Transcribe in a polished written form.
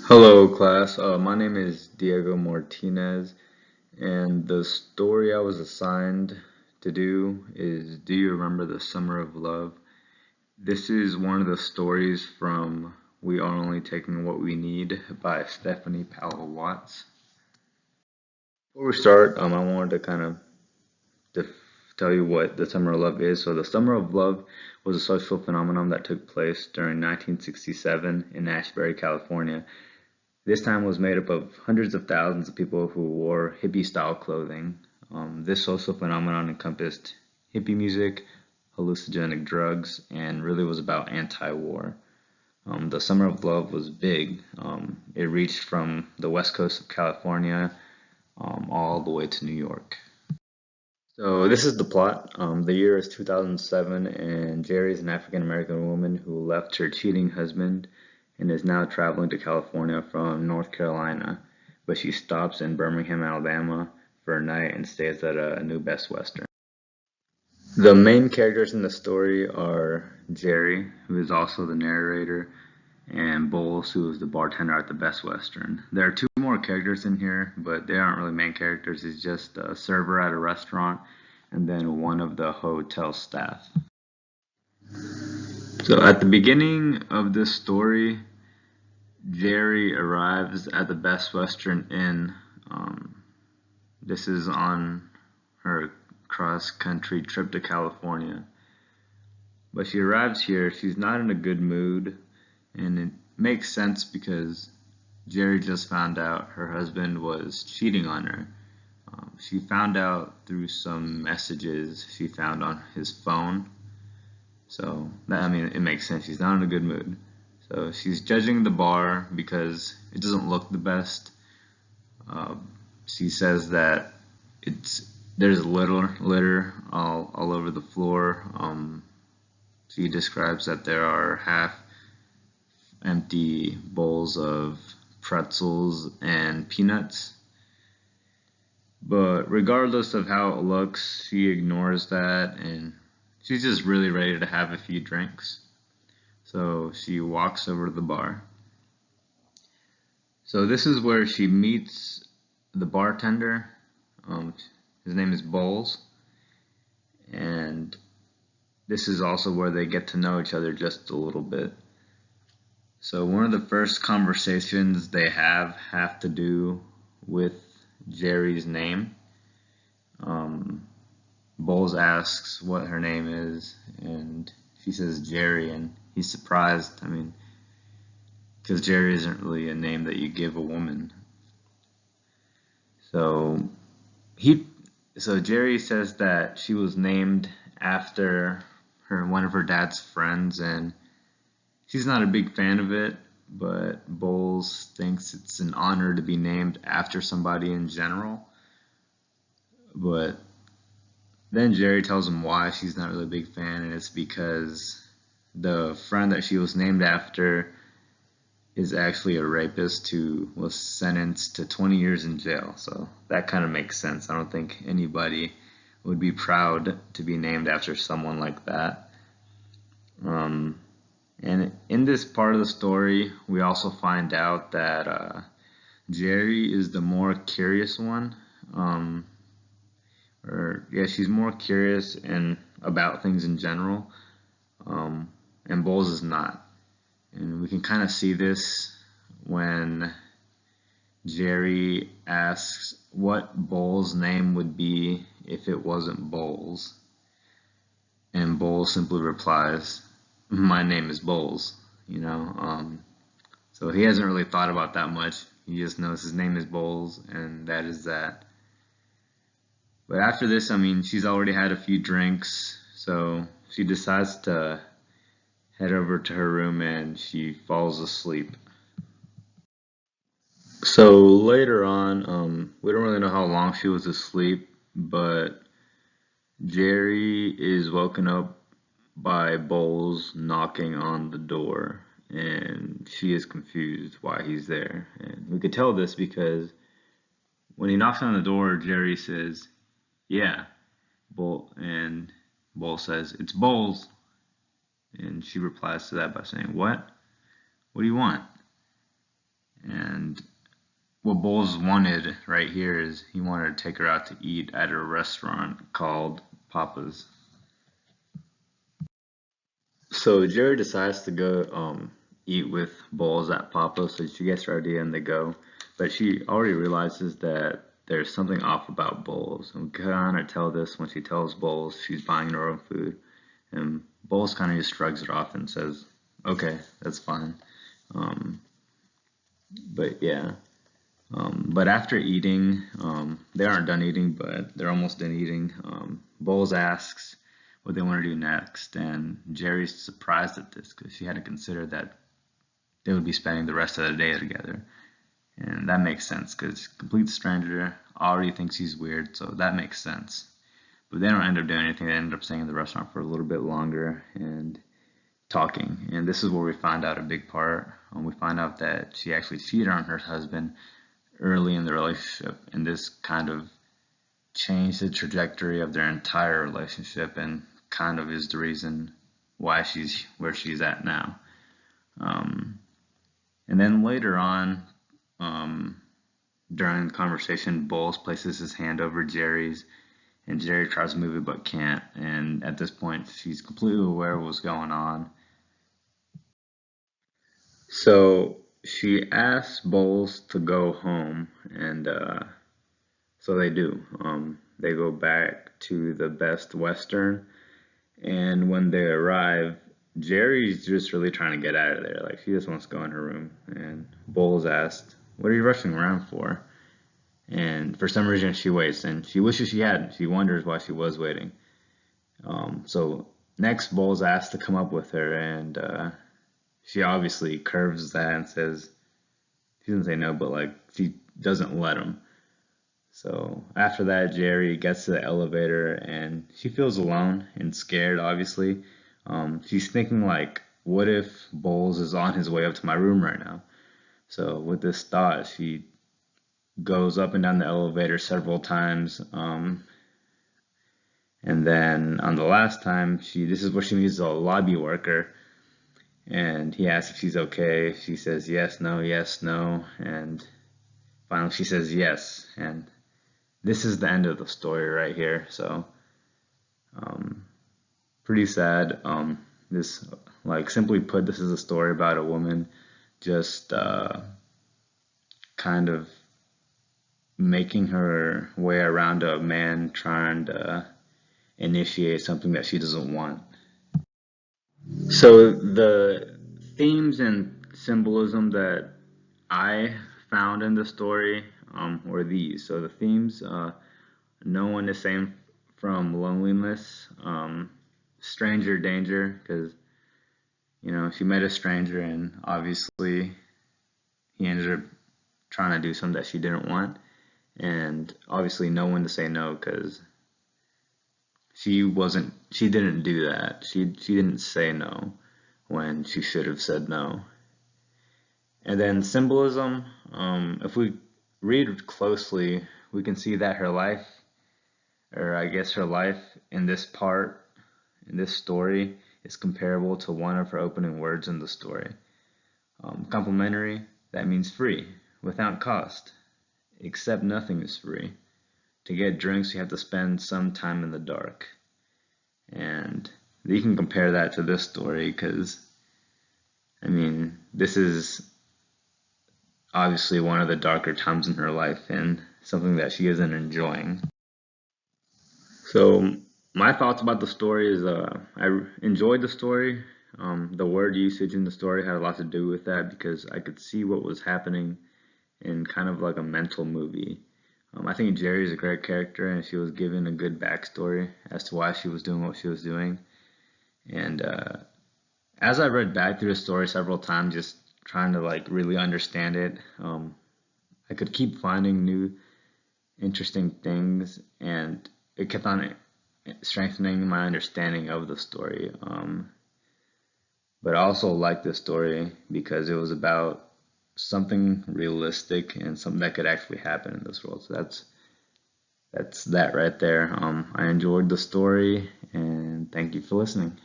Hello, class. My name is Diego Martinez, and the story I was assigned to do is Do You Remember the Summer of Love? This is one of the stories from We Are Only Taking What We Need by Stephanie Powell Watts. Before we start, I wanted to kind of def tell you what the Summer of Love is. So, the Summer of Love was a social phenomenon that took place during 1967 in Ashbury, California. This time was made up of hundreds of thousands of people who wore hippie-style clothing. This social phenomenon encompassed hippie music, hallucinogenic drugs, and really was about anti-war. The Summer of Love was big. It reached from the west coast of California all the way to New York. So this is the plot. The year is 2007, and Jerry is an African American woman who left her cheating husband and is now traveling to California from North Carolina, but she stops in Birmingham, Alabama for a night and stays at a new Best Western. The main characters in the story are Jerry, who is also the narrator, and Bowles, who is the bartender at the Best Western. There are two more characters in here, but they aren't really main characters. It's just a server at a restaurant and then one of the hotel staff. So at the beginning of this story, Jerry arrives at the Best Western Inn. Um, this is on her cross-country trip to California. But she arrives here, she's not in a good mood, and it makes sense because Jerry just found out her husband was cheating on her. She found out through some messages she found on his phone. So, it makes sense. She's not in a good mood. So, she's judging the bar because it doesn't look the best. Uh, she says that there's litter all over the floor. She describes that there are half empty bowls of pretzels and peanuts. But regardless of how it looks, she ignores that and she's just really ready to have a few drinks. So she walks over to the bar. So this is where she meets the bartender. His name is Bowles. And this is also where they get to know each other just a little bit. So one of the first conversations they have to do with Jerry's name. Bowles asks what her name is, and she says Jerry, and he's surprised. Because Jerry isn't really a name that you give a woman. So he, so Jerry says that she was named after one of her dad's friends, and she's not a big fan of it. But Bowles thinks it's an honor to be named after somebody in general. But then Jerry tells him why she's not really a big fan, and it's because the friend that she was named after is actually a rapist who was sentenced to 20 years in jail. So that kind of makes sense. I don't think anybody would be proud to be named after someone like that. And in this part of the story, we also find out that Jerry is the more curious one. She's more curious and about things in general, and Bowles is not. And we can kind of see this when Jerry asks what Bowles' name would be if it wasn't Bowles, and Bowles simply replies, "My name is Bowles." You know, so he hasn't really thought about that much. He just knows his name is Bowles, and that is that. But after this, she's already had a few drinks, so she decides to head over to her room and she falls asleep. So later on, we don't really know how long she was asleep, but Jerry is woken up by Bowles knocking on the door, and she is confused why he's there. And we could tell this because when he knocks on the door, Jerry says, "Yeah." And Bowles says, "It's Bowles." And she replies to that by saying, "What? What do you want?" And what Bowles wanted right here is he wanted to take her out to eat at a restaurant called Papa's. So Jerry decides to go eat with Bowles at Papa's, so she gets ready and they go. But she already realizes that there's something off about Bowles. And we kind of tell this when she tells Bowles she's buying her own food. And Bowles kind of just shrugs it off and says, okay, that's fine. Um, but yeah. But after eating, they aren't done eating, but they're almost done eating. Bowles asks what they want to do next, and Jerry's surprised at this because she had to consider that they would be spending the rest of the day together. And that makes sense because complete stranger already thinks he's weird, so that makes sense. But they don't end up doing anything. They end up staying in the restaurant for a little bit longer and talking. And this is where we find out a big part. We find out that she actually cheated on her husband early in the relationship, and this kind of changed the trajectory of their entire relationship and kind of is the reason why she's where she's at now. Um, and then later on, um, during the conversation, Bowles places his hand over Jerry's, and Jerry tries to move it but can't. And at this point, she's completely aware of what's going on. So she asks Bowles to go home, and so they do. They go back to the Best Western, and when they arrive, Jerry's just really trying to get out of there. Like, she just wants to go in her room. And Bowles asked, "What are you rushing around for?" And for some reason, she waits, and she wishes she hadn't. She wonders why she was waiting. So next, Bowles asks to come up with her, and she obviously curves that and says, she doesn't say no, but like she doesn't let him. So after that, Jerry gets to the elevator and she feels alone and scared, obviously. She's thinking, like, what if Bowles is on his way up to my room right now? So with this thought, she goes up and down the elevator several times. And then on the last time, this is where she meets a lobby worker. And he asks if she's okay. She says yes, no, yes, no. And finally she says yes. And this is the end of the story right here. So um, pretty sad. This, like, simply put, this is a story about a woman just kind of making her way around a man trying to initiate something that she doesn't want. So the themes and symbolism that I found in the story were these. So the themes: no one is safe from loneliness, stranger danger, because she met a stranger and obviously he ended up trying to do something that she didn't want, and obviously no one to say no because she didn't do that. She didn't say no when she should have said no. And then symbolism, if we read closely, we can see that her life, or I guess her life in this part, in this story, is comparable to one of her opening words in the story. Complimentary, that means free, without cost, except nothing is free. To get drinks, you have to spend some time in the dark. And you can compare that to this story because, I mean, this is obviously one of the darker times in her life and something that she isn't enjoying. So my thoughts about the story is I enjoyed the story. The word usage in the story had a lot to do with that because I could see what was happening in kind of like a mental movie. I think Jerry is a great character and she was given a good backstory as to why she was doing what she was doing. And as I read back through the story several times, just trying to like really understand it, I could keep finding new interesting things, and it kept on strengthening my understanding of the story. But I also liked this story because it was about something realistic and something that could actually happen in this world. So that's that right there. I enjoyed the story, and thank you for listening.